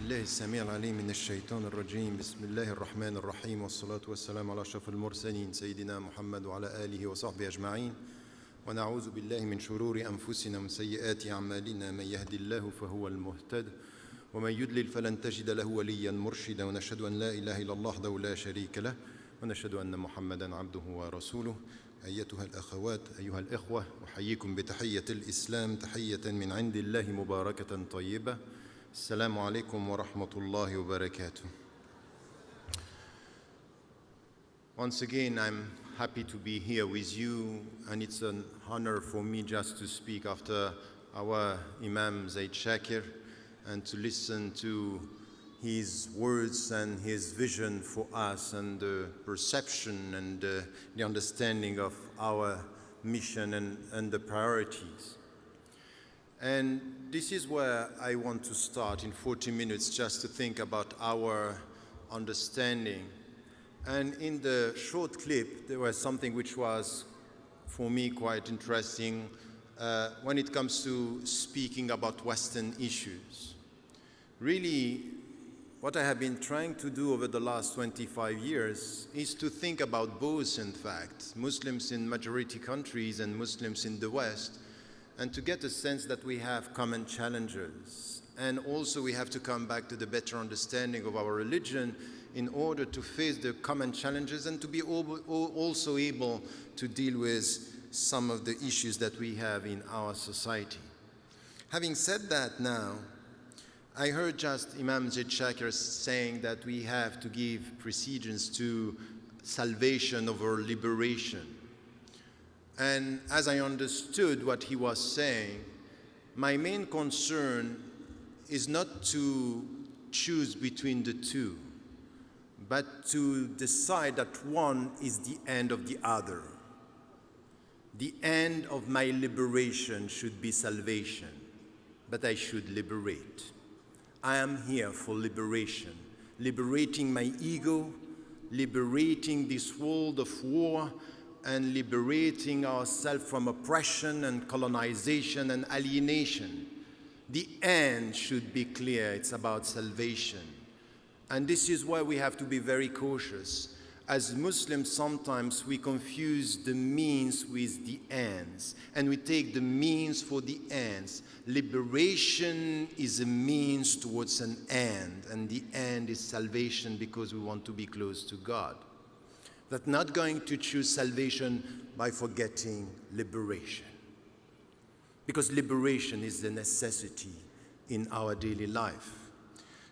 بالله السميع العليم من الشيطان الرجيم بسم الله الرحمن الرحيم والصلاة والسلام على أشرف المرسلين سيدنا محمد وعلى آله وصحبه أجمعين ونعوذ بالله من شرور أنفسنا ومن سيئات أعمالنا من يهد الله فهو المهتد ومن يضلل فلن تجد له وليا مرشدا ونشهد أن لا إله إلا الله وحده لا شريك له ونشهد أن محمدا عبده ورسوله أيتها الأخوات أيها الإخوة أحييكم بتحية الإسلام تحية من عند الله مباركة طيبة السلام عليكم ورحمة الله وبركاته. Once again, I'm happy to be here with you, and it's an honor for me just to speak after our Imam Zaid Shakir and to listen to his words and his vision for us and the perception and the understanding of our mission and the priorities. And this is where I want to start in 40 minutes just to think about our understanding. And in the short clip, there was something which was, for me, quite interesting when it comes to speaking about Western issues. Really, what I have been trying to do over the last 25 years is to think about both, in fact, Muslims in majority countries and Muslims in the West, and to get a sense that we have common challenges. And also we have to come back to the better understanding of our religion in order to face the common challenges and to be also able to deal with some of the issues that we have in our society. Having said that now, I heard just Imam Zaid Shakir saying that we have to give precedence to salvation over liberation. And as I understood what he was saying, my main concern is not to choose between the two, but to decide that one is the end of the other. The end of my liberation should be salvation, but I should liberate. I am here for liberation, liberating my ego, liberating this world of war, and liberating ourselves from oppression and colonization and alienation. The end should be clear. It's about salvation. And this is why we have to be very cautious. As Muslims, sometimes we confuse the means with the ends, and we take the means for the ends. Liberation is a means towards an end, and the end is salvation because we want to be close to God. That's not going to choose salvation by forgetting liberation, because liberation is the necessity in our daily life.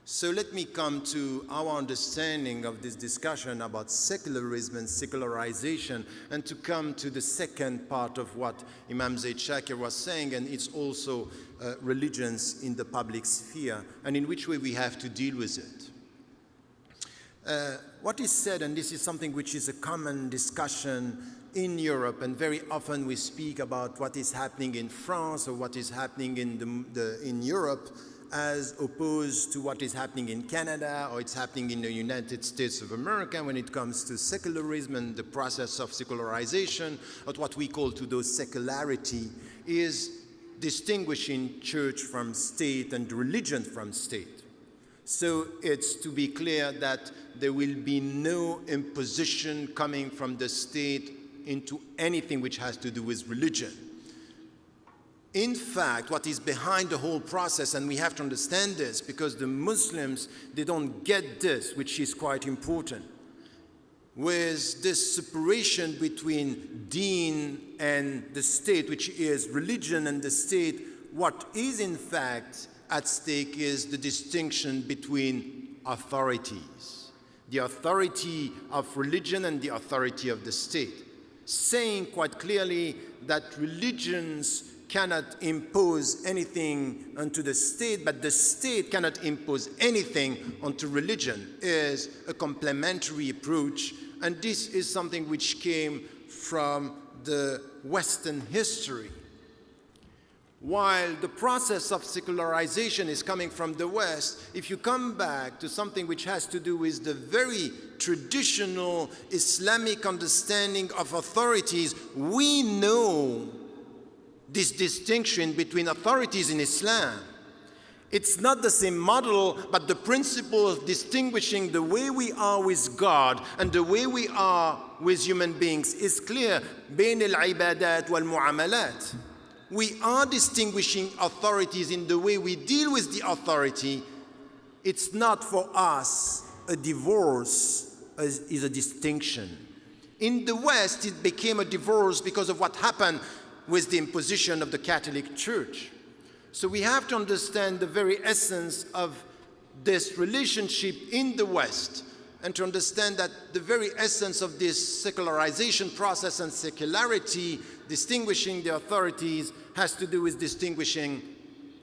So let me come to our understanding of this discussion about secularism and secularization, and to come to the second part of what Imam Zaid Shakir was saying, and it's also religions in the public sphere, and in which way we have to deal with it. What is said, and this is something which is a common discussion in Europe, and very often we speak about what is happening in France or what is happening in Europe, as opposed to what is happening in Canada or it's happening in the United States of America when it comes to secularism and the process of secularization, or what we call to those secularity, is distinguishing church from state and religion from state. So it's to be clear that there will be no imposition coming from the state into anything which has to do with religion. In fact, what is behind the whole process, and we have to understand this because the Muslims, they don't get this, which is quite important, with this separation between deen and the state, which is religion and the state. What is in fact at stake is the distinction between authorities, the authority of religion and the authority of the state, saying quite clearly that religions cannot impose anything onto the state, but the state cannot impose anything onto religion, is a complementary approach. And this is something which came from the Western history. While the process of secularization is coming from the West, if you come back to something which has to do with the very traditional Islamic understanding of authorities, we know this distinction between authorities in Islam It's not the same model, but the principle of distinguishing the way we are with God and the way we are with human beings is clear. بين العبادات والمعاملات. We are distinguishing authorities in the way we deal with the authority. It's not for us a divorce is a distinction. In the West, it became a divorce because of what happened with the imposition of the Catholic Church. So we have to understand the very essence of this relationship in the West and to understand that the very essence of this secularization process and secularity, distinguishing the authorities, has to do with distinguishing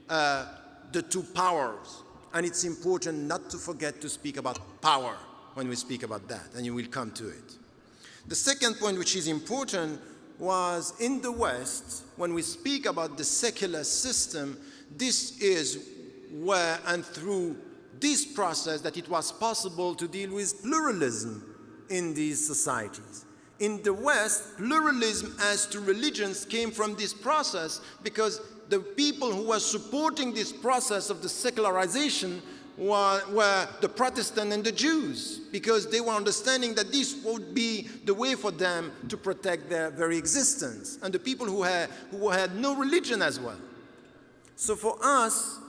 the two powers. And it's important not to forget to speak about power when we speak about that, and you will come to it. The second point, which is important, was in the West, when we speak about the secular system, this is where and through this process that it was possible to deal with pluralism in these societies. In the West, pluralism as to religions came from this process because the people who were supporting this process of the secularization were the Protestants and the Jews, because they were understanding that this would be the way for them to protect their very existence, and the people who had no religion as well. So for us,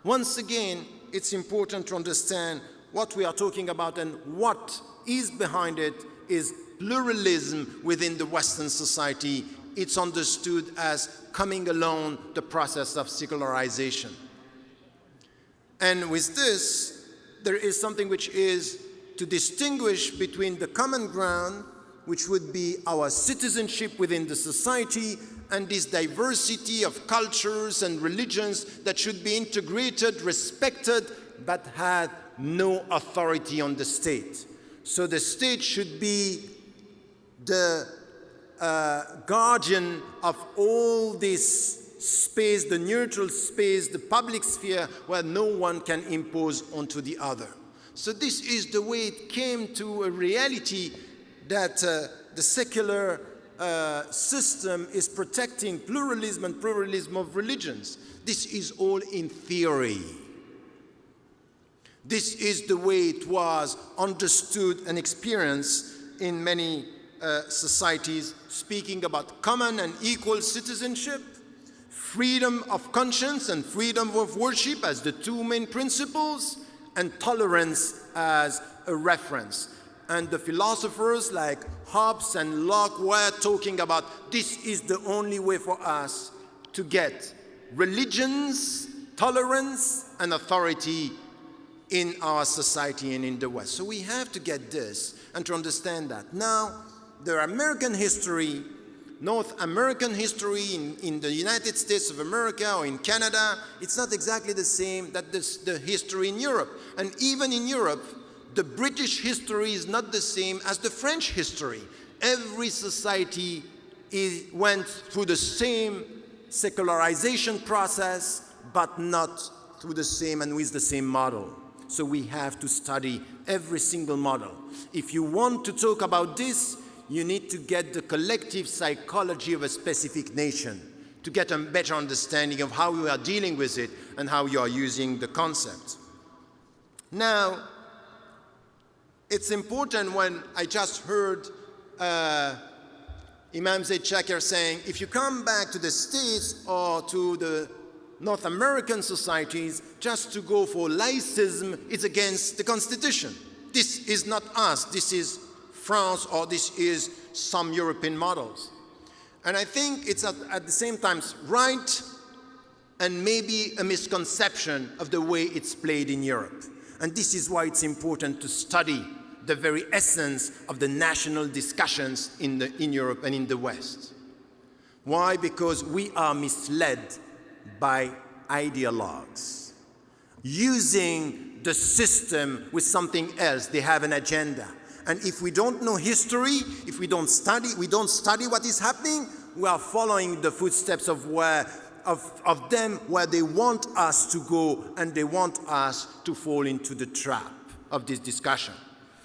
once again, it's important to understand what we are talking about, and what is behind it is pluralism within the Western society. It's understood as coming along the process of secularization. And with this, there is something which is to distinguish between the common ground, which would be our citizenship within the society, and this diversity of cultures and religions that should be integrated, respected, but had no authority on the state. So the state should be the guardian of all this space, the neutral space, the public sphere, where no one can impose onto the other. So this is the way it came to a reality that the secular system is protecting pluralism and pluralism of religions. This is all in theory. This is the way it was understood and experienced in many societies, speaking about common and equal citizenship, freedom of conscience and freedom of worship as the two main principles, and tolerance as a reference. And the philosophers like Hobbes and Locke were talking about this is the only way for us to get religions, tolerance, and authority in our society and in the West. So we have to get this and to understand that. Now, the American history, North American history in the United States of America or in Canada, it's not exactly the same that the history in Europe. And even in Europe, the British history is not the same as the French history. Every society went through the same secularization process, but not through the same and with the same model. So we have to study every single model. If you want to talk about this, you need to get the collective psychology of a specific nation to get a better understanding of how we are dealing with it and how you are using the concept. Now, it's important when I just heard Imam Zaid Shakir saying, if you come back to the States or to the North American societies, just to go for laicism is against the Constitution. This is not us. This is France, or this is some European models. And I think it's at the same time right and maybe a misconception of the way it's played in Europe. And this is why it's important to study the very essence of the national discussions in Europe and in the West. Why? Because we are misled by ideologues using the system with something else. They have an agenda. And if we don't know history, if we don't study what is happening, we are following the footsteps of them where they want us to go, and they want us to fall into the trap of this discussion.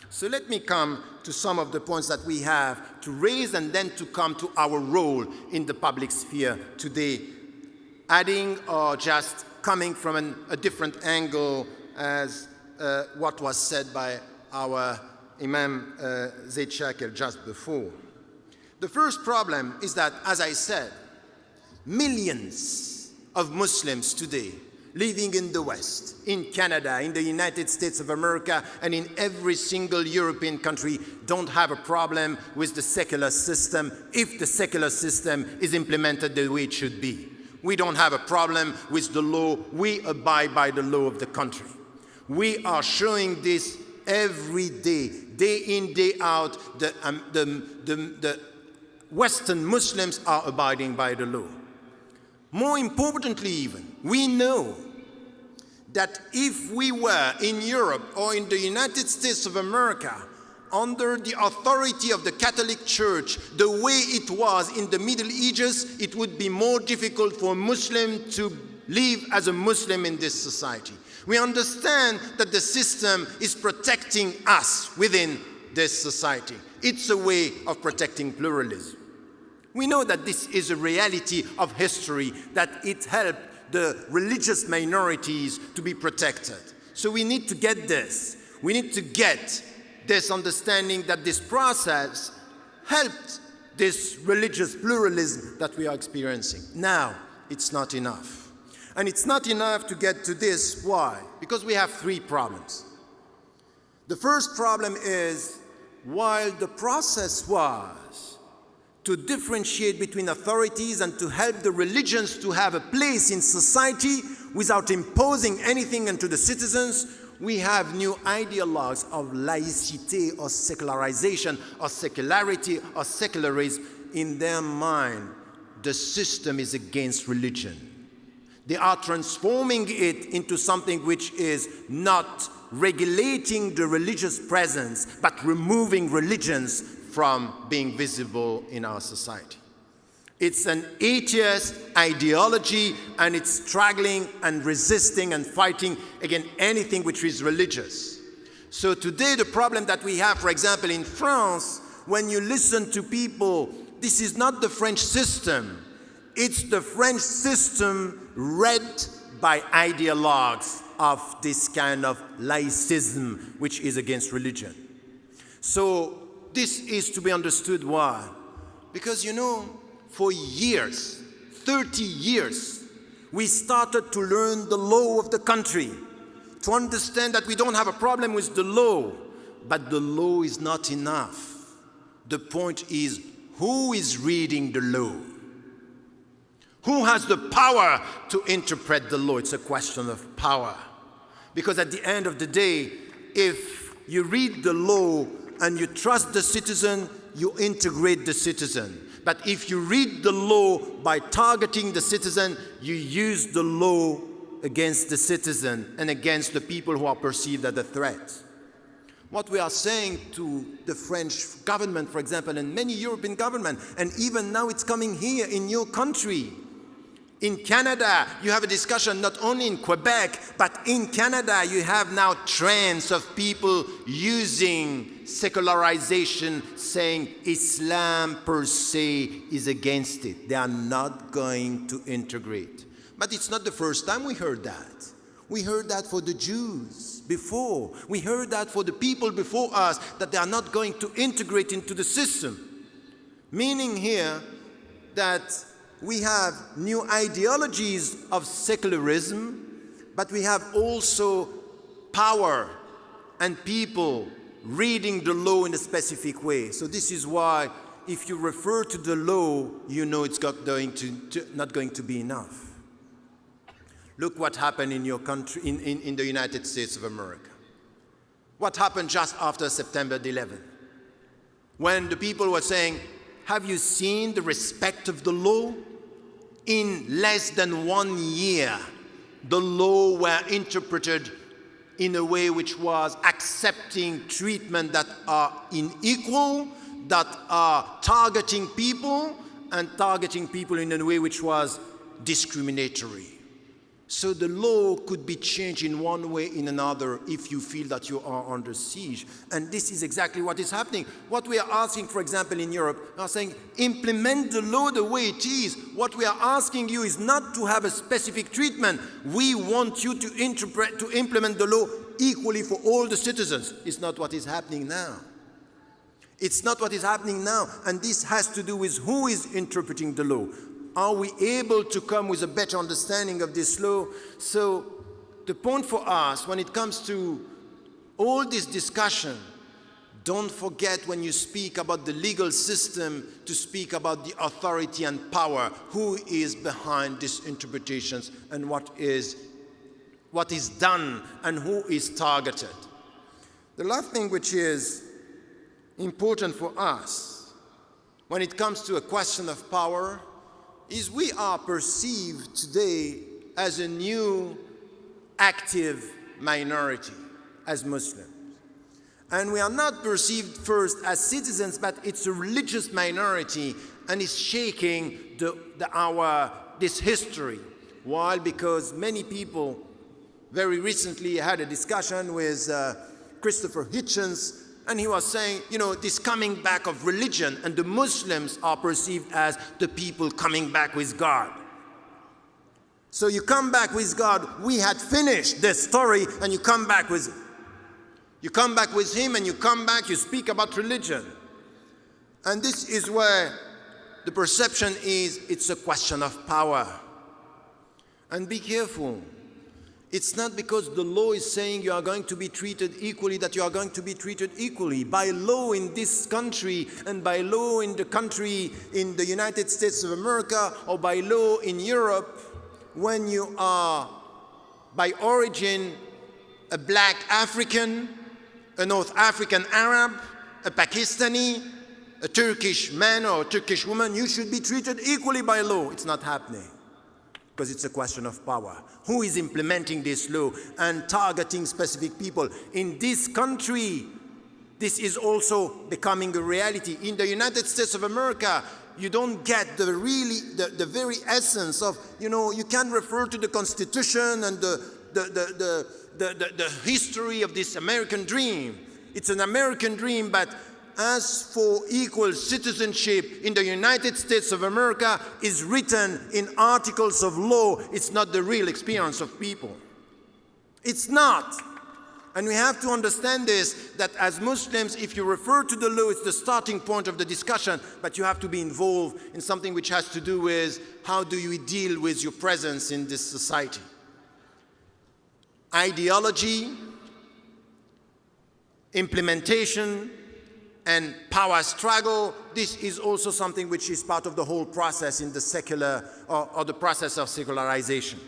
So let me come to some of the points that we have to raise and then to come to our role in the public sphere today, adding or just coming from a different angle as what was said by our Imam Zaid Shakir just before. The first problem is that, as I said, millions of Muslims today living in the West, in Canada, in the United States of America, and in every single European country don't have a problem with the secular system if the secular system is implemented the way it should be. We don't have a problem with the law. We abide by the law of the country. We are showing this every day, day in, day out. The Western Muslims are abiding by the law. More importantly even, we know that if we were in Europe or in the United States of America under the authority of the Catholic Church, the way it was in the Middle Ages, it would be more difficult for a Muslim to live as a Muslim in this society. We understand that the system is protecting us within this society. It's a way of protecting pluralism. We know that this is a reality of history, that it helped the religious minorities to be protected. So we need to get this. We need to get this understanding that this process helped this religious pluralism that we are experiencing. Now, it's not enough. And it's not enough to get to this. Why? Because we have three problems. The first problem is, while the process was to differentiate between authorities and to help the religions to have a place in society without imposing anything onto the citizens, we have new ideologues of laïcité or secularization or secularity or secularism. In their mind, the system is against religion. They are transforming it into something which is not regulating the religious presence, but removing religions from being visible in our society. It's an atheist ideology, and it's struggling and resisting and fighting against anything which is religious. So today the problem that we have, for example, in France, when you listen to people, this is not the French system. It's the French system read by ideologues of this kind of laïcism, which is against religion. So this is to be understood. Why? Because, you know, for years, 30 years, we started to learn the law of the country, to understand that we don't have a problem with the law, but the law is not enough. The point is, who is reading the law? Who has the power to interpret the law? It's a question of power. Because at the end of the day, if you read the law and you trust the citizen, you integrate the citizen. But if you read the law by targeting the citizen, you use the law against the citizen and against the people who are perceived as a threat. What we are saying to the French government, for example, and many European governments, and even now it's coming here in your country. In Canada, you have a discussion not only in Quebec, but in Canada you have now trends of people using secularization, saying Islam per se is against it. They are not going to integrate. But it's not the first time we heard that. We heard that for the Jews before. We heard that for the people before us, that they are not going to integrate into the system. Meaning here that we have new ideologies of secularism, but we have also power and people reading the law in a specific way. So this is why if you refer to the law, you know it's not going to be enough. Look what happened in your country, in the United States of America. What happened just after September 11th? When the people were saying, have you seen the respect of the law? In less than 1 year, the law were interpreted in a way which was accepting treatment that are unequal, that are targeting people, and targeting people in a way which was discriminatory. So the law could be changed in one way, in another, if you feel that you are under siege. And this is exactly what is happening. What we are asking, for example, in Europe, we are saying, implement the law the way it is. What we are asking you is not to have a specific treatment. We want you to implement the law equally for all the citizens. It's not what is happening now. It's not what is happening now. And this has to do with who is interpreting the law. Are we able to come with a better understanding of this law? So the point for us when it comes to all this discussion, don't forget when you speak about the legal system to speak about the authority and power, who is behind these interpretations and what is done and who is targeted. The last thing which is important for us when it comes to a question of power is we are perceived today as a new active minority as Muslims. And we are not perceived first as citizens, but it's a religious minority and is shaking this history. Why? Because many people very recently had a discussion with Christopher Hitchens, and he was saying, this coming back of religion, and the Muslims are perceived as the people coming back with God. So you come back with God, we had finished this story, and you come back with him, and you speak about religion. And this is where the perception is, it's a question of power. And be careful. It's not because the law is saying you are going to be treated equally that you are going to be treated equally. By law in this country and by law in the country in the United States of America or by law in Europe, when you are by origin a black African, a North African Arab, a Pakistani, a Turkish man or a Turkish woman, you should be treated equally by law. It's not happening. Because it's a question of power. Who is implementing this law and targeting specific people? In this country, this is also becoming a reality. In the United States of America, you don't get the very essence of, you can refer to the Constitution and the history of this American dream. It's an American dream, but as for equal citizenship in the United States of America is written in articles of law. It's not the real experience of people. It's not. And we have to understand this, that as Muslims, if you refer to the law, it's the starting point of the discussion, but you have to be involved in something which has to do with how do you deal with your presence in this society. Ideology, implementation, and power struggle, this is also something which is part of the whole process in the secular or the process of secularization.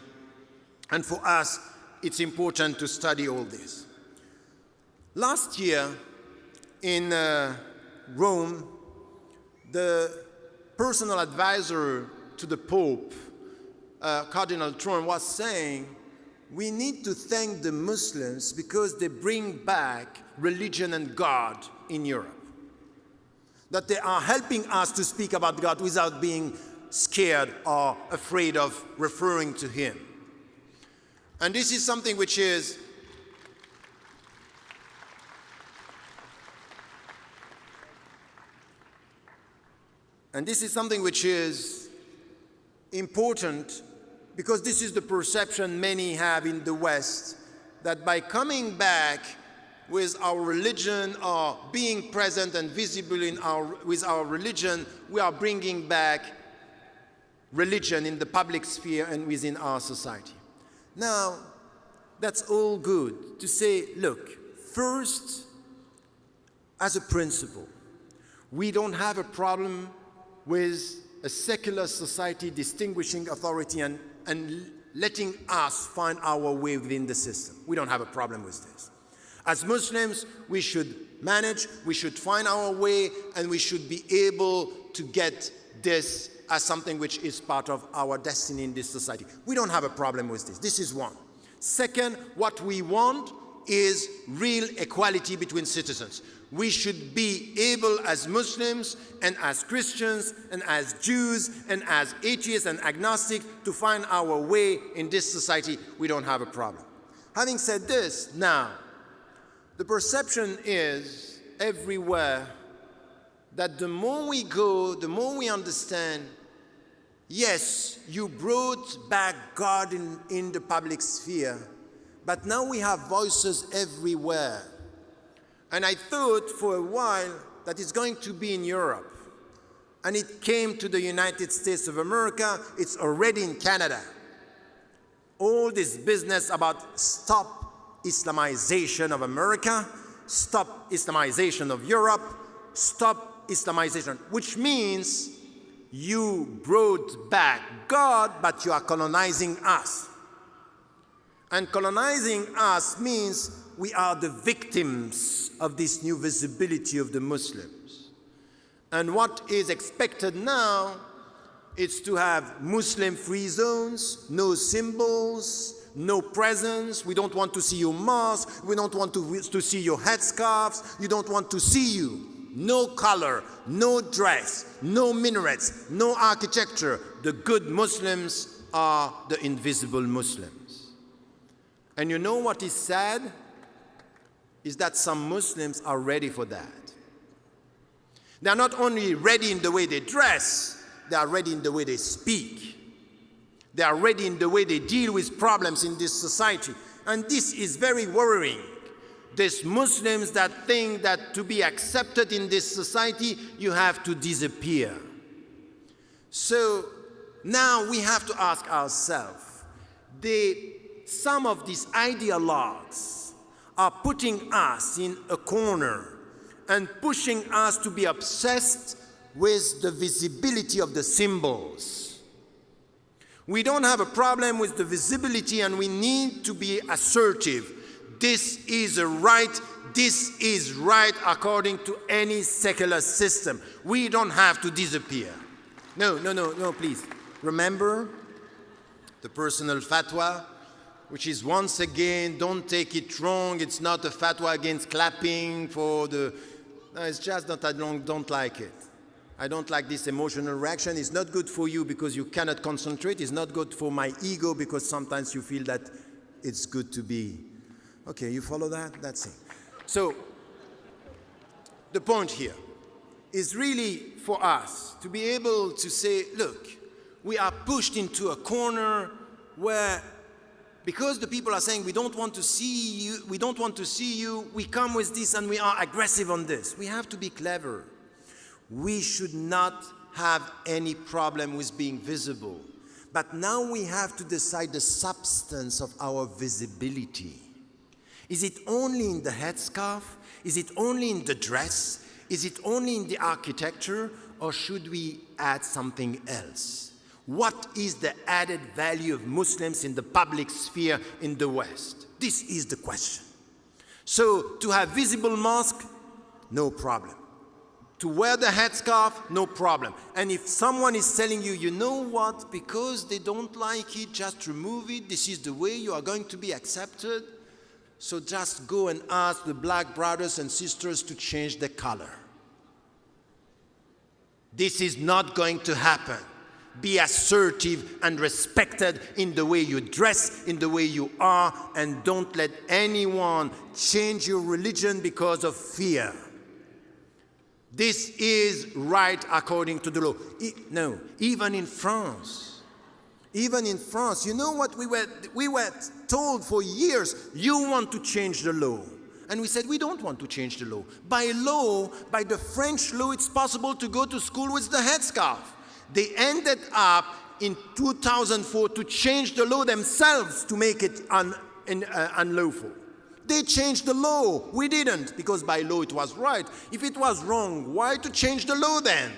And for us, it's important to study all this. Last year in Rome, the personal advisor to the Pope, Cardinal Tron, was saying, we need to thank the Muslims because they bring back religion and God in Europe. That they are helping us to speak about God without being scared or afraid of referring to Him. And this is something which is important because this is the perception many have in the West, that by coming back with our religion or being present and visible with our religion, we are bringing back religion in the public sphere and within our society. Now, that's all good to say, look, first, as a principle, we don't have a problem with a secular society distinguishing authority and letting us find our way within the system. We don't have a problem with this. As Muslims, we should manage, we should find our way, and we should be able to get this as something which is part of our destiny in this society. We don't have a problem with this. This is one. Second, what we want is real equality between citizens. We should be able as Muslims and as Christians and as Jews and as atheists and agnostics to find our way in this society. We don't have a problem. Having said this, now, the perception is everywhere that the more we go, the more we understand, yes, you brought back God in the public sphere, but now we have voices everywhere. And I thought for a while that it's going to be in Europe. And it came to the United States of America. It's already in Canada. All this business about stop Islamization of America, stop Islamization of Europe, stop Islamization, which means you brought back God, but you are colonizing us. And colonizing us means we are the victims of this new visibility of the Muslims. And what is expected now is to have Muslim-free zones, no symbols, no presence. We don't want to see your mosque. We don't want to see your headscarves. You don't want to see you. No color, no dress, no minarets, no architecture. The good Muslims are the invisible Muslims. And you know what is sad? Is that some Muslims are ready for that. They are not only ready in the way they dress, they are ready in the way they speak. They are ready in the way they deal with problems in this society. And this is very worrying. There's Muslims that think that to be accepted in this society, you have to disappear. So now we have to ask ourselves, some of these ideologues are putting us in a corner and pushing us to be obsessed with the visibility of the symbols. We don't have a problem with the visibility, and we need to be assertive. This is a right. This is right according to any secular system. We don't have to disappear. No, please. Remember the personal fatwa, which is, once again, don't take it wrong, it's not a fatwa against clapping for the... No, it's just that I don't like it. I don't like this emotional reaction. It's not good for you because you cannot concentrate. It's not good for my ego because sometimes you feel that it's good to be... Okay, you follow that? That's it. So, the point here is really for us to be able to say, look, we are pushed into a corner where, because the people are saying we don't want to see you, we come with this and we are aggressive on this. We have to be clever. We should not have any problem with being visible. But now we have to decide the substance of our visibility. Is it only in the headscarf? Is it only in the dress? Is it only in the architecture? Or should we add something else? What is the added value of Muslims in the public sphere in the West? This is the question. So, to have visible mosque, no problem. To wear the headscarf, no problem. And if someone is telling you, you know what, because they don't like it, just remove it, this is the way you are going to be accepted, so just go and ask the black brothers and sisters to change the color. This is not going to happen. Be assertive and respected in the way you dress, in the way you are, and don't let anyone change your religion because of fear. This is right according to the law. No, even in France, you know what we were told for years, you want to change the law. And we said, we don't want to change the law. By law, by the French law, it's possible to go to school with the headscarf. They ended up in 2004 to change the law themselves to make it unlawful. They changed the law. We didn't, because by law it was right. If it was wrong, why to change the law then?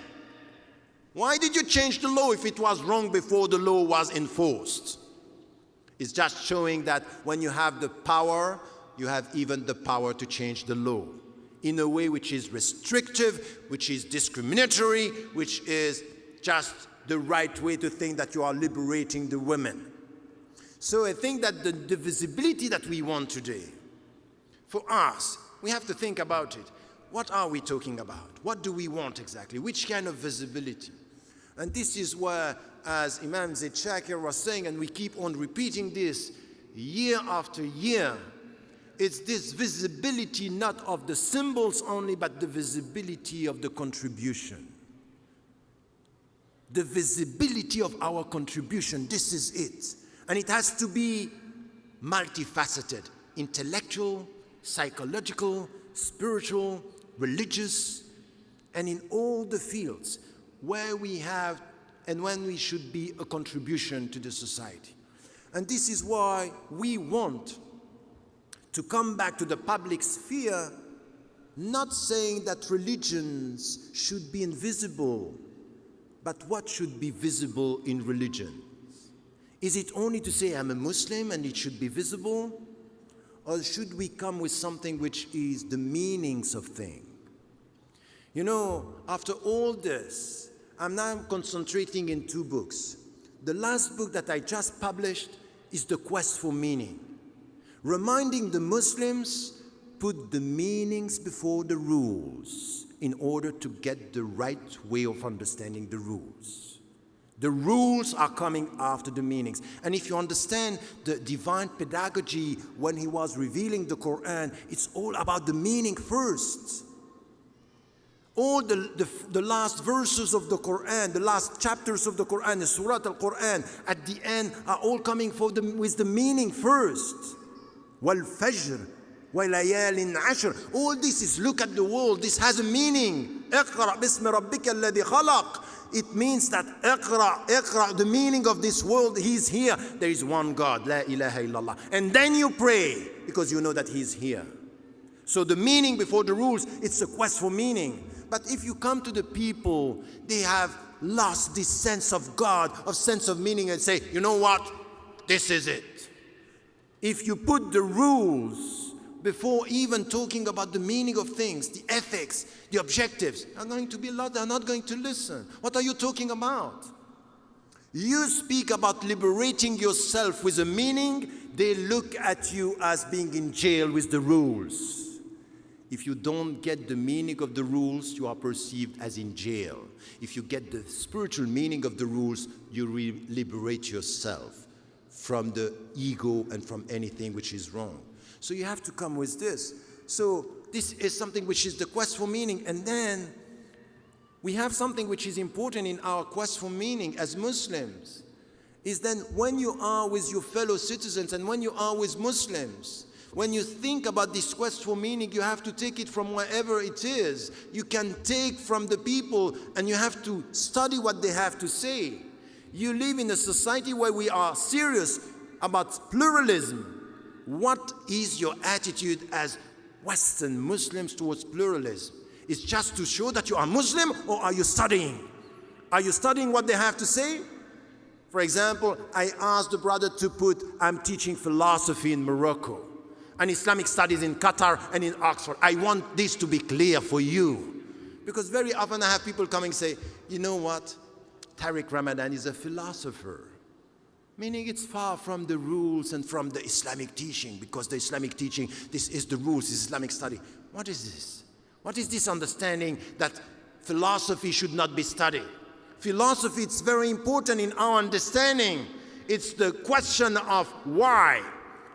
Why did you change the law if it was wrong before the law was enforced? It's just showing that when you have the power, you have even the power to change the law in a way which is restrictive, which is discriminatory, which is just the right way to think that you are liberating the women. So I think that the visibility that we want today For us, we have to think about it. What are we talking about? What do we want exactly? Which kind of visibility? And this is where, as Imam Zaid Shakir was saying, and we keep on repeating this year after year, it's this visibility not of the symbols only, but the visibility of the contribution. The visibility of our contribution, this is it. And it has to be multifaceted, intellectual, psychological, spiritual, religious, and in all the fields where we have and when we should be a contribution to the society. And this is why we want to come back to the public sphere, not saying that religions should be invisible, but what should be visible in religion? Is it only to say I'm a Muslim and it should be visible? Or should we come with something which is the meanings of things? You know, after all this, I'm now concentrating in 2 books. The last book that I just published is The Quest for Meaning, reminding the Muslims, put the meanings before the rules in order to get the right way of understanding the rules. The rules are coming after the meanings. And if you understand the divine pedagogy when he was revealing the Quran, it's all about the meaning first. All the last verses of the Quran, the last chapters of the Quran, the Surah Al-Quran, at the end are all coming with the meaning first. وَالْفَجْرِ وَلَيَالٍ عَشْرٍ. All this is, look at the world, this has a meaning. اقرأ باسم ربك الذي خلق. It means that اقرأ, the meaning of this world, He's here. There is one God, La ilaha illallah. And then you pray, because you know that He's here. So the meaning before the rules, it's a quest for meaning. But if you come to the people, they have lost this sense of God, of sense of meaning, and say, you know what? This is it. If you put the rules before even talking about the meaning of things, the ethics, the objectives, they're going to be a lot, they're not going to listen. What are you talking about? You speak about liberating yourself with a meaning, they look at you as being in jail with the rules. If you don't get the meaning of the rules, you are perceived as in jail. If you get the spiritual meaning of the rules, you liberate yourself from the ego and from anything which is wrong. So you have to come with this. So this is something which is the quest for meaning. And then we have something which is important in our quest for meaning as Muslims, is then when you are with your fellow citizens and when you are with Muslims, when you think about this quest for meaning, you have to take it from wherever it is. You can take from the people and you have to study what they have to say. You live in a society where we are serious about pluralism. What is your attitude as Western Muslims towards pluralism? It's just to show that you are Muslim, or are you studying? Are you studying what they have to say? For example, I asked the brother to put, I'm teaching philosophy in Morocco and Islamic studies in Qatar and in Oxford. I want this to be clear for you. Because very often I have people coming and say, you know what? Tariq Ramadan is a philosopher. Meaning it's far from the rules and from the Islamic teaching, because the Islamic teaching, this is the rules, is Islamic study. What is this? What is this understanding that philosophy should not be studied? Philosophy, it's very important in our understanding. It's the question of why.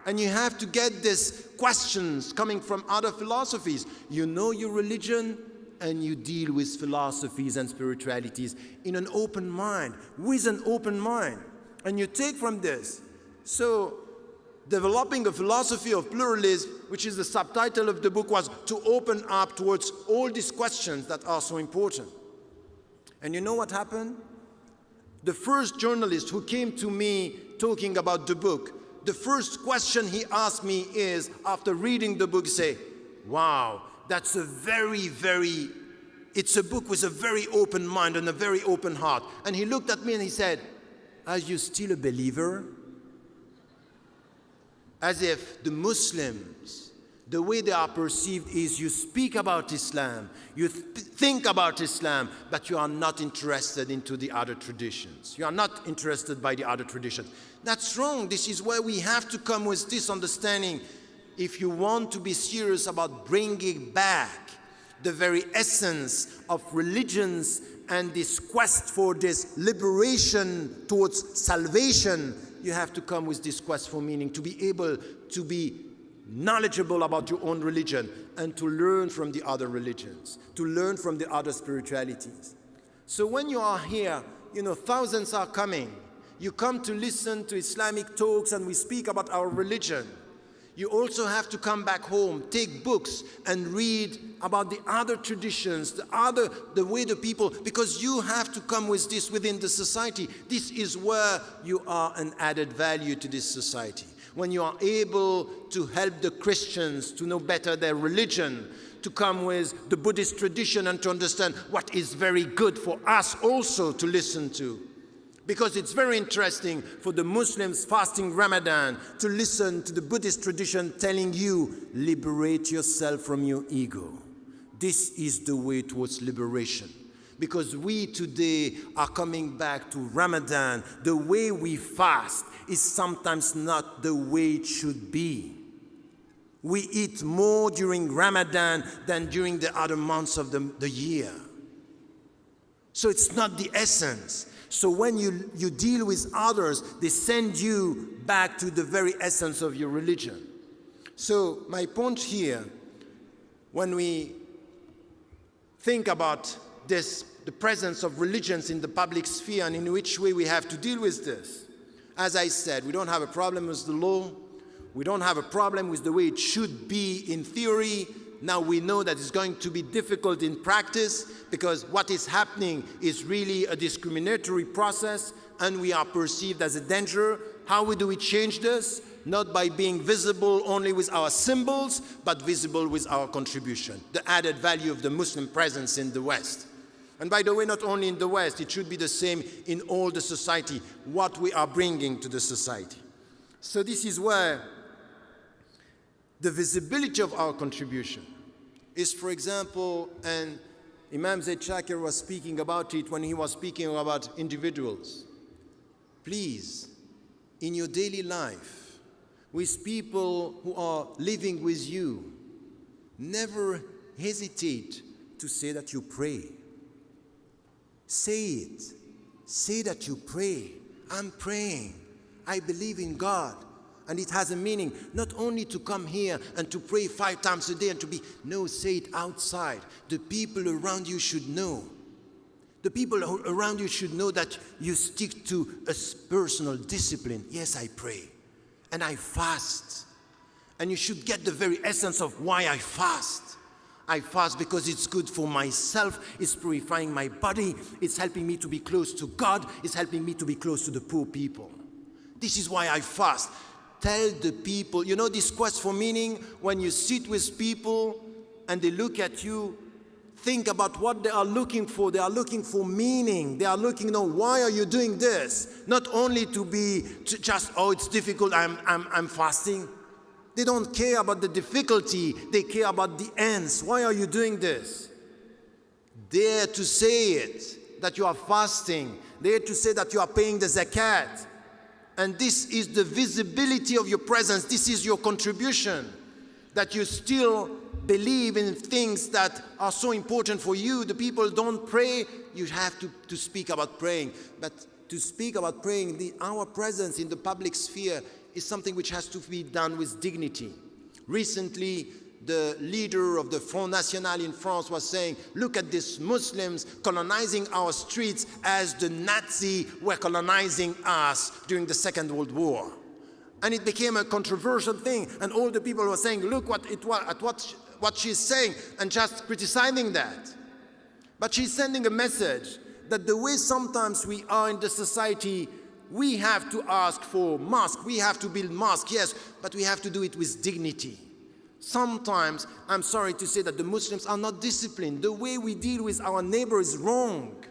And you have to get these questions coming from other philosophies. You know your religion, and you deal with philosophies and spiritualities in an open mind, with an open mind. And you take from this. So, developing a philosophy of pluralism, which is the subtitle of the book, was to open up towards all these questions that are so important. And you know what happened? The first journalist who came to me talking about the book, the first question he asked me is, after reading the book, say, wow, that's it's a book with a very open mind and a very open heart. And he looked at me and he said, are you still a believer? As if the Muslims, the way they are perceived is you speak about Islam, you think about Islam, but you are not interested into the other traditions. You are not interested by the other traditions. That's wrong. This is where we have to come with this understanding. if you want to be serious about bringing back the very essence of religions and this quest for this liberation towards salvation, you have to come with this quest for meaning, to be able to be knowledgeable about your own religion and to learn from the other religions, to learn from the other spiritualities. So when you are here, thousands are coming. You come to listen to Islamic talks and we speak about our religion. You also have to come back home, take books and read about the other traditions, the way the people, because you have to come with this within the society. This is where you are an added value to this society. When you are able to help the Christians to know better their religion, to come with the Buddhist tradition and to understand what is very good for us also to listen to. Because it's very interesting for the Muslims fasting Ramadan to listen to the Buddhist tradition telling you, liberate yourself from your ego. This is the way towards liberation. Because we today are coming back to Ramadan. The way we fast is sometimes not the way it should be. We eat more during Ramadan than during the other months of the year. So it's not the essence. So when you deal with others, they send you back to the very essence of your religion. So my point here, when we think about this, the presence of religions in the public sphere and in which way we have to deal with this, as I said, we don't have a problem with the law. We don't have a problem with the way it should be in theory. Now we know that it's going to be difficult in practice because what is happening is really a discriminatory process and we are perceived as a danger. How do we change this? Not by being visible only with our symbols, but visible with our contribution, the added value of the Muslim presence in the West. And by the way, not only in the West, it should be the same in all the society, what we are bringing to the society. So this is where the visibility of our contribution is, for example, and Imam Zaid Shakir was speaking about it when he was speaking about individuals. Please, in your daily life, with people who are living with you, never hesitate to say that you pray. Say it. Say that you pray. I'm praying. I believe in God. And it has a meaning, not only to come here and to pray 5 times a day and to be, no, say it outside. The people around you should know. The people around you should know that you stick to a personal discipline. Yes, I pray. And I fast. And you should get the very essence of why I fast. I fast because it's good for myself. It's purifying my body. It's helping me to be close to God. It's helping me to be close to the poor people. This is why I fast. Tell the people, this quest for meaning, when you sit with people and they look at you, think about what they are looking for. They are looking for meaning. They are looking, why are you doing this? Not only to just, it's difficult, I'm fasting. They don't care about the difficulty. They care about the ends. Why are you doing this? Dare to say it, that you are fasting. Dare to say that you are paying the zakat. And this is the visibility of your presence. This is your contribution, that you still believe in things that are so important for you. The people don't pray. You have to speak about praying. But to speak about praying, our presence in the public sphere is something which has to be done with dignity. Recently, the leader of the Front National in France was saying, look at these Muslims colonizing our streets as the Nazis were colonizing us during the Second World War. And it became a controversial thing. And all the people were saying, look what she's saying, and just criticizing that. But she's sending a message that the way sometimes we are in the society, we have to ask for mosque, we have to build mosque, yes, but we have to do it with dignity. Sometimes, I'm sorry to say that the Muslims are not disciplined. The way we deal with our neighbor is wrong.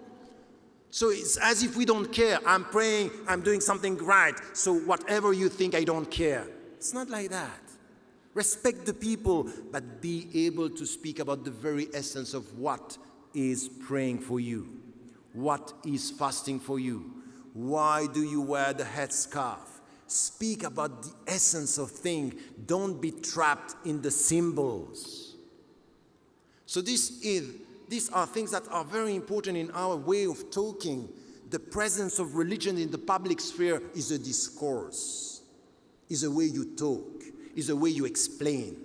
So it's as if we don't care. I'm praying, I'm doing something right, so whatever you think, I don't care. It's not like that. Respect the people, but be able to speak about the very essence of what is praying for you. What is fasting for you? Why do you wear the headscarf? Speak about the essence of things. Don't be trapped in the symbols. So these are things that are very important in our way of talking. The presence of religion in the public sphere is a discourse, is a way you talk, is a way you explain,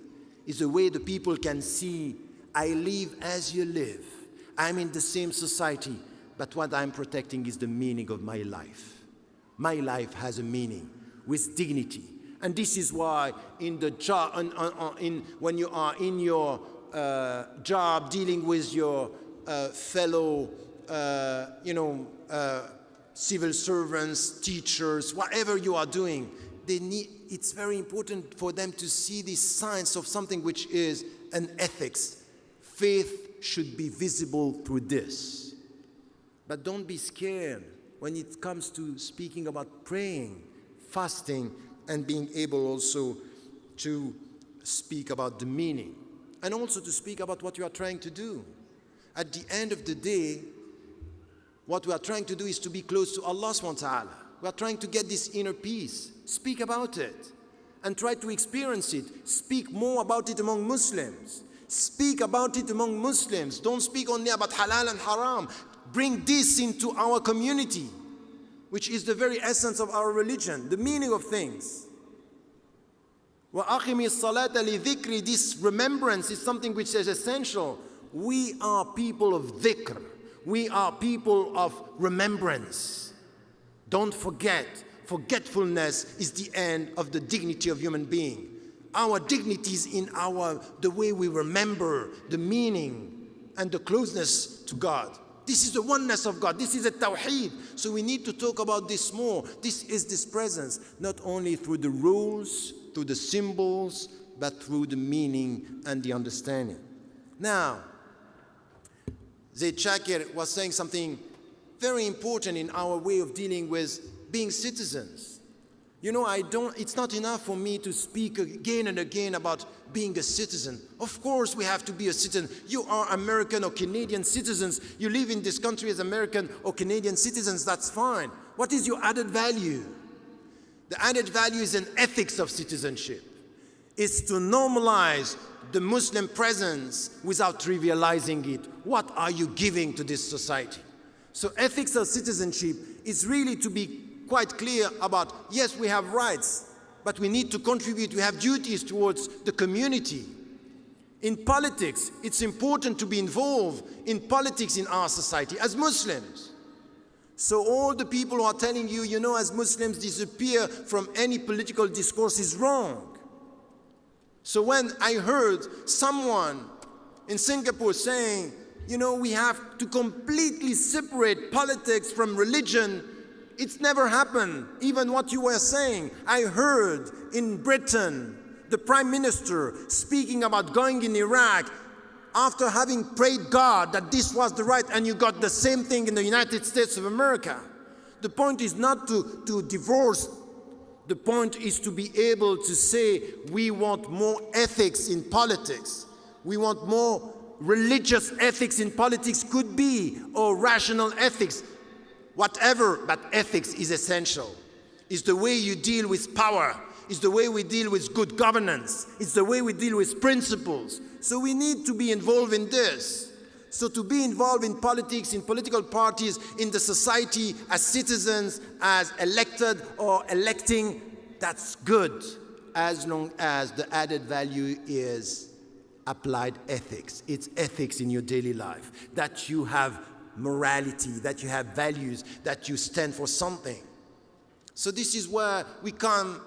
is a way the people can see, I live as you live. I'm in the same society, but what I'm protecting is the meaning of my life. My life has a meaning with dignity. And this is why in the job, when you are in your job dealing with your fellow, civil servants, teachers, whatever you are doing, it's very important for them to see this signs of something which is an ethics. Faith should be visible through this. But don't be scared when it comes to speaking about praying, fasting, and being able also to speak about the meaning. And also to speak about what you are trying to do. At the end of the day, what we are trying to do is to be close to Allah subhanahu wa ta'ala. We are trying to get this inner peace. Speak about it and try to experience it. Speak more about it among Muslims. Speak about it among Muslims. Don't speak only about halal and haram. Bring this into our community, which is the very essence of our religion, the meaning of things. وَأَقِمِ الصَّلَاةَ لِذِكْرِ. This remembrance is something which is essential. We are people of dhikr. We are people of remembrance. Don't forget. Forgetfulness is the end of the dignity of human being. Our dignity is in the way we remember the meaning and the closeness to God. This is the oneness of God. This is a tawheed. So we need to talk about this more. This is this presence, not only through the rules, through the symbols, but through the meaning and the understanding. Now, Zaid Shakir was saying something very important in our way of dealing with being citizens. It's not enough for me to speak again and again about being a citizen. Of course we have to be a citizen. You are American or Canadian citizens. You live in this country as American or Canadian citizens, that's fine. What is your added value? The added value is an ethics of citizenship. It's to normalize the Muslim presence without trivializing it. What are you giving to this society? So ethics of citizenship is really to be quite clear about, yes, we have rights, but we need to contribute. We have duties towards the community. In politics, it's important to be involved in politics in our society as Muslims. So all the people who are telling you, as Muslims disappear from any political discourse is wrong. So when I heard someone in Singapore saying, we have to completely separate politics from religion, it's never happened, even what you were saying. I heard in Britain, the Prime Minister speaking about going in Iraq after having prayed God that this was the right, and you got the same thing in the United States of America. The point is not to divorce. The point is to be able to say we want more ethics in politics. We want more religious ethics in politics, could be, or rational ethics. Whatever, but ethics is essential. It's the way you deal with power. It's the way we deal with good governance. It's the way we deal with principles. So we need to be involved in this. So to be involved in politics, in political parties, in the society, as citizens, as elected or electing, that's good, as long as the added value is applied ethics. It's ethics in your daily life, that you have morality, that you have values, that you stand for something. So this is where we come,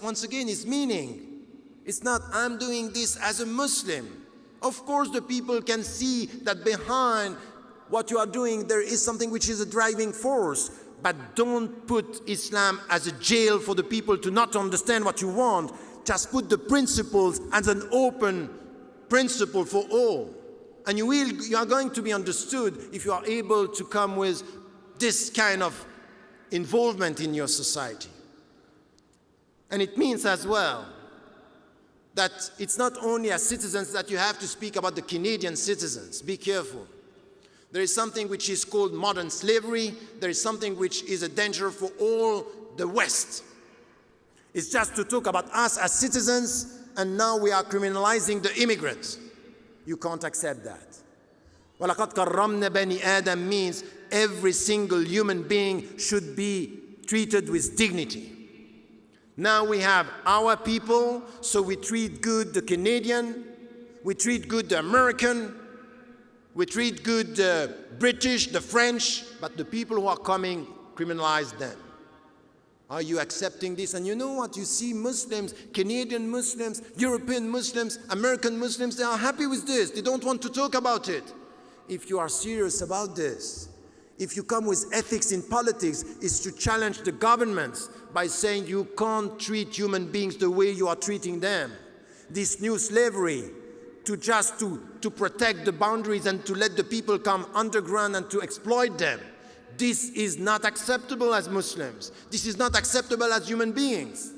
once again, it's meaning. It's not, I'm doing this as a Muslim. Of course the people can see that behind what you are doing there is something which is a driving force, but don't put Islam as a jail for the people to not understand what you want. Just put the principles as an open principle for all. And you are going to be understood if you are able to come with this kind of involvement in your society. And it means as well that it's not only as citizens that you have to speak about the Canadian citizens. Be careful. There is something which is called modern slavery. There is something which is a danger for all the West. It's just to talk about us as citizens, and now we are criminalizing the immigrants. You can't accept that. وَلَقَدْ كَرَّمْنَا بَنِي آدَمَ means every single human being should be treated with dignity. Now we have our people, so we treat good the Canadian, we treat good the American, we treat good the British, the French, but the people who are coming, criminalize them. Are you accepting this? And you know what? You see Muslims, Canadian Muslims, European Muslims, American Muslims, they are happy with this. They don't want to talk about it. If you are serious about this, if you come with ethics in politics, is to challenge the governments by saying you can't treat human beings the way you are treating them. This new slavery, to protect the boundaries and to let the people come underground and to exploit them. This is not acceptable as Muslims. This is not acceptable as human beings.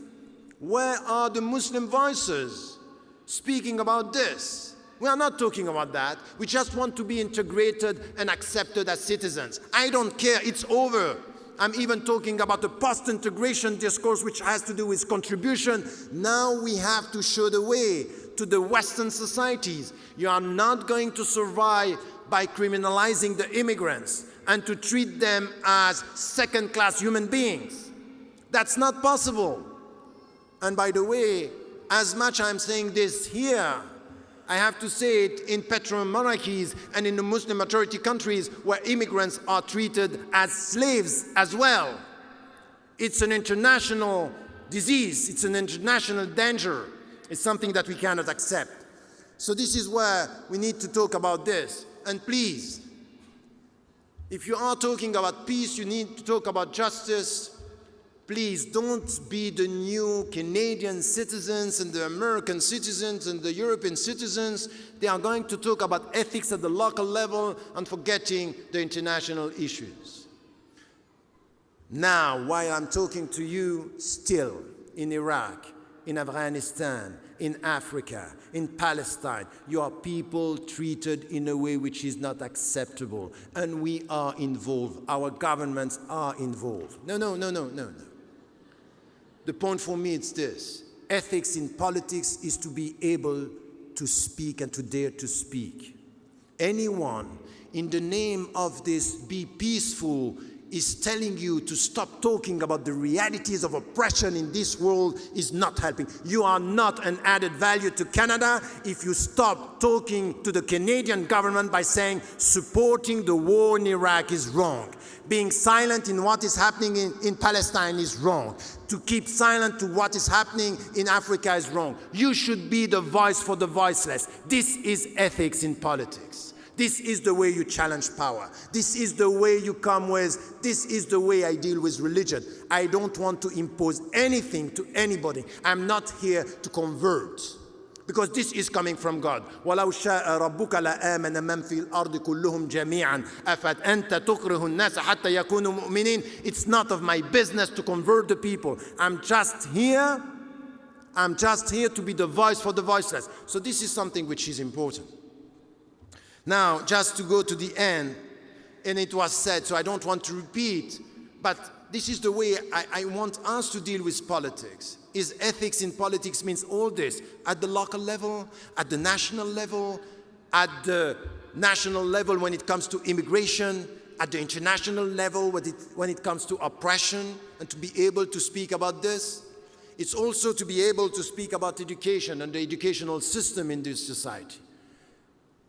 Where are the Muslim voices speaking about this? We are not talking about that. We just want to be integrated and accepted as citizens. I don't care, it's over. I'm even talking about the post-integration discourse, which has to do with contribution. Now we have to show the way to the Western societies. You are not going to survive by criminalizing the immigrants and to treat them as second-class human beings. That's not possible. And by the way, as much I'm saying this here, I have to say it in petro-monarchies and in the Muslim majority countries where immigrants are treated as slaves as well. It's an international disease. It's an international danger. It's something that we cannot accept. So this is where we need to talk about this. And please, if you are talking about peace, you need to talk about justice. Please don't be the new Canadian citizens and the American citizens and the European citizens. They are going to talk about ethics at the local level and forgetting the international issues. Now, while I'm talking to you, still in Iraq, in Afghanistan, in Africa, in Palestine, your people treated in a way which is not acceptable. And we are involved. Our governments are involved. No. The point for me is this. Ethics in politics is to be able to speak and to dare to speak. Anyone, in the name of this be peaceful, is telling you to stop talking about the realities of oppression in this world is not helping. You are not an added value to Canada if you stop talking to the Canadian government by saying supporting the war in Iraq is wrong. Being silent in what is happening in Palestine is wrong. To keep silent to what is happening in Africa is wrong. You should be the voice for the voiceless. This is ethics in politics. This is the way you challenge power. This is the way you come with, this is the way I deal with religion. I don't want to impose anything to anybody. I'm not here to convert. Because this is coming from God. وَلَوْ شَاءَ رَبُّكَ لَآمَنَ مَنْ فِي الْأَرْضِ كُلُّهُمْ جَمِيعًا أَفَأَنْتَ تُكْرِهُ النَّاسَ حَتَّى يَكُونُوا مُؤْمِنِينَ. It's not of my business to convert the people. I'm just here to be the voice for the voiceless. So this is something which is important. Now, just to go to the end, and it was said, so I don't want to repeat, but this is the way I want us to deal with politics. Is ethics in politics means all this, at the local level, at the national level, at the national level when it comes to immigration, at the international level when it comes to oppression, and to be able to speak about this. It's also to be able to speak about education and the educational system in this society.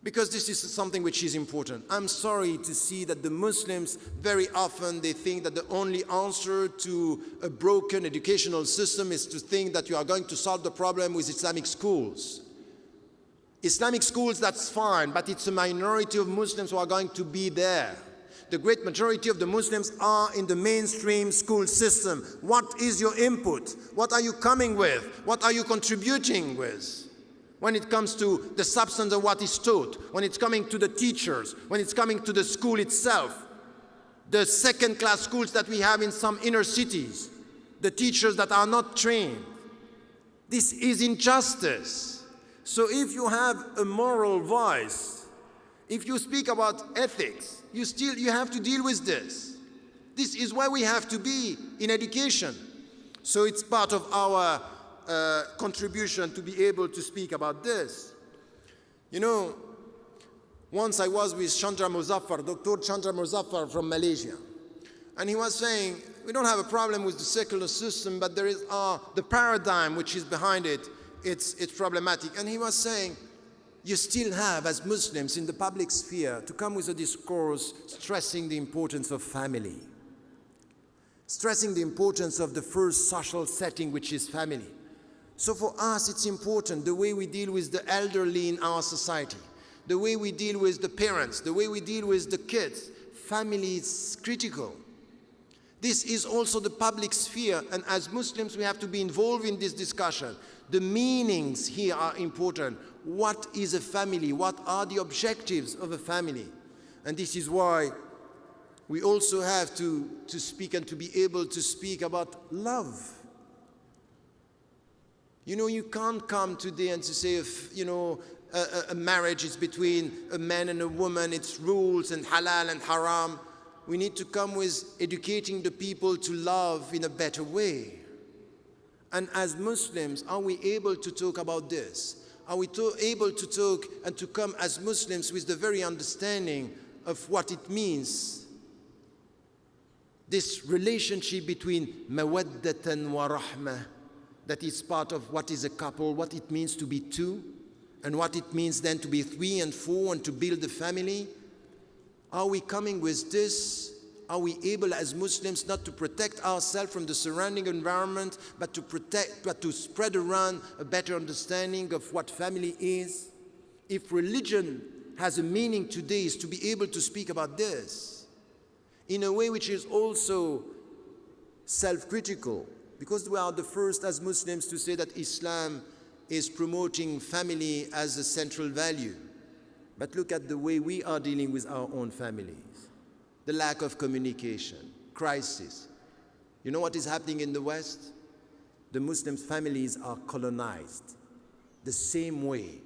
Because this is something which is important. I'm sorry to see that the Muslims, very often they think that the only answer to a broken educational system is to think that you are going to solve the problem with Islamic schools. Islamic schools, that's fine, but it's a minority of Muslims who are going to be there. The great majority of the Muslims are in the mainstream school system. What is your input? What are you coming with? What are you contributing with? When it comes to the substance of what is taught, when it's coming to the teachers, when it's coming to the school itself, the second-class schools that we have in some inner cities, the teachers that are not trained. This is injustice. So if you have a moral voice, if you speak about ethics, you have to deal with this. This is where we have to be in education. So it's part of our contribution to be able to speak about this. You know, once I was with Chandra Muzaffar, Dr. Chandra Muzaffar from Malaysia, and he was saying, we don't have a problem with the secular system, but there is the paradigm which is behind it, it's problematic. And he was saying, you still have, as Muslims in the public sphere, to come with a discourse stressing the importance of family, stressing the importance of the first social setting, which is family. So for us, it's important the way we deal with the elderly in our society, the way we deal with the parents, the way we deal with the kids. Family is critical. This is also the public sphere, and as Muslims, we have to be involved in this discussion. The meanings here are important. What is a family? What are the objectives of a family? And this is why we also have to speak and to be able to speak about love. You know, you can't come today and to say, if, you know, a marriage is between a man and a woman, it's rules and halal and haram. We need to come with educating the people to love in a better way. And as Muslims, are we able to talk about this? Are we able to talk and to come as Muslims with the very understanding of what it means? This relationship between mawaddatan wa rahmah, that is part of what is a couple, what it means to be two, and what it means then to be 3 and 4 and to build a family. Are we coming with this? Are we able as Muslims not to protect ourselves from the surrounding environment, but to spread around a better understanding of what family is? If religion has a meaning today, is to be able to speak about this in a way which is also self-critical, because we are the first as Muslims to say that Islam is promoting family as a central value. But look at the way we are dealing with our own families. The lack of communication, crisis. You know what is happening in the West? The Muslim families are colonized the same way.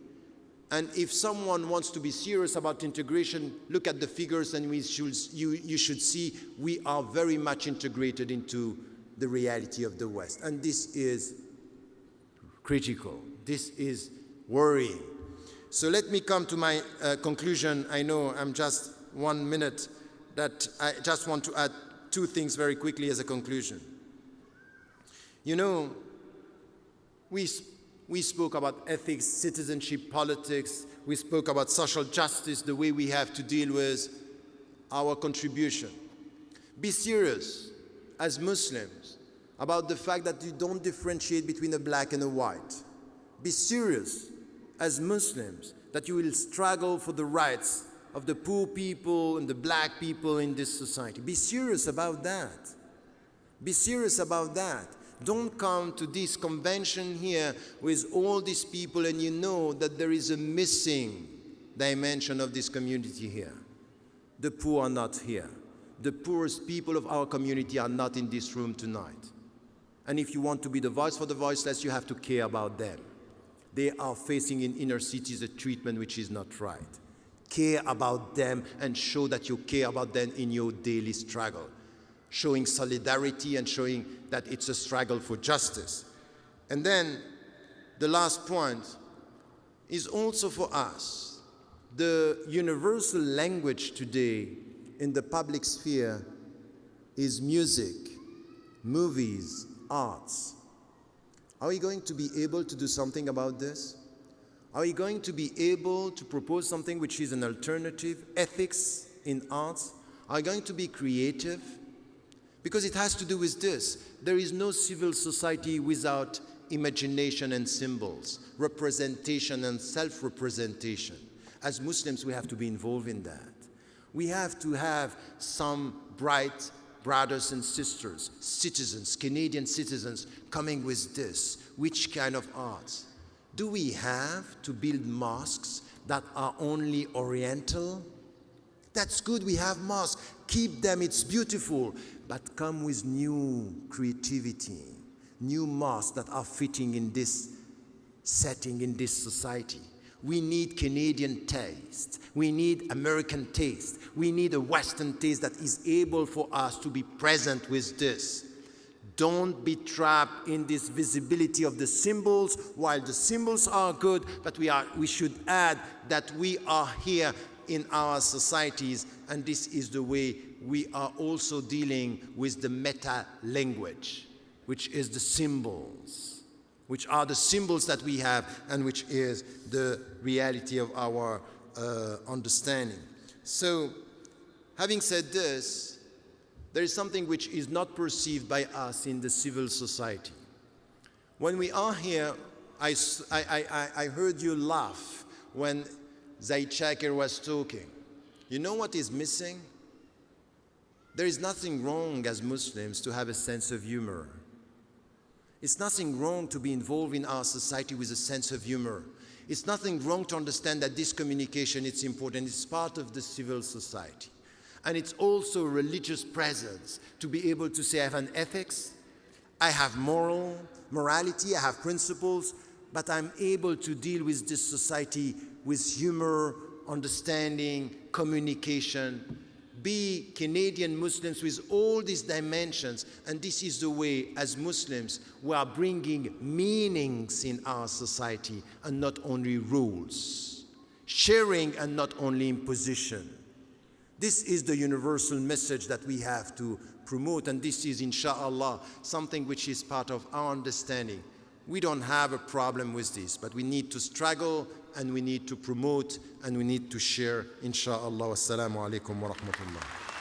And if someone wants to be serious about integration, look at the figures and you should see we are very much integrated into the reality of the West. And this is critical. This is worrying. So let me come to my conclusion. I know I'm just 1 minute, that I just want to add 2 things very quickly as a conclusion. You know, we spoke about ethics, citizenship, politics. We spoke about social justice, the way we have to deal with our contribution. Be serious as Muslims about the fact that you don't differentiate between a black and a white. Be serious as Muslims that you will struggle for the rights of the poor people and the black people in this society. Be serious about that. Be serious about that. Don't come to this convention here with all these people and you know that there is a missing dimension of this community here. The poor are not here. The poorest people of our community are not in this room tonight. And if you want to be the voice for the voiceless, you have to care about them. They are facing in inner cities a treatment which is not right. Care about them and show that you care about them in your daily struggle. Showing solidarity and showing that it's a struggle for justice. And then the last point is also for us. The universal language today in the public sphere is music, movies, arts. Are we going to be able to do something about this? Are we going to be able to propose something which is an alternative, ethics in arts? Are we going to be creative? Because it has to do with this. There is no civil society without imagination and symbols, representation and self-representation. As Muslims, we have to be involved in that. We have to have some bright brothers and sisters, citizens, Canadian citizens, coming with this. Which kind of arts? Do we have to build mosques that are only Oriental? That's good, we have mosques. Keep them, it's beautiful. But come with new creativity, new mosques that are fitting in this setting, in this society. We need Canadian taste. We need American taste. We need a Western taste that is able for us to be present with this. Don't be trapped in this visibility of the symbols. While the symbols are good, but we should add that we are here in our societies, and this is the way we are also dealing with the meta language, which is the symbols, which are the symbols that we have, and which is the reality of our understanding. So, having said this, there is something which is not perceived by us in the civil society. When we are here, I heard you laugh when Zaid Shakir was talking. You know what is missing? There is nothing wrong as Muslims to have a sense of humor. It's nothing wrong to be involved in our society with a sense of humor. It's nothing wrong to understand that this communication is important. It's part of the civil society. And it's also a religious presence to be able to say, I have an ethics, I have morality, I have principles, but I'm able to deal with this society with humor, understanding, communication. Be Canadian Muslims with all these dimensions, and this is the way, as Muslims, we are bringing meanings in our society and not only rules. Sharing and not only imposition. This is the universal message that we have to promote, and this is, inshallah, something which is part of our understanding. We don't have a problem with this, but we need to struggle, and we need to promote, and we need to share, inshallah. Assalamu alaikum wa rahmatullah.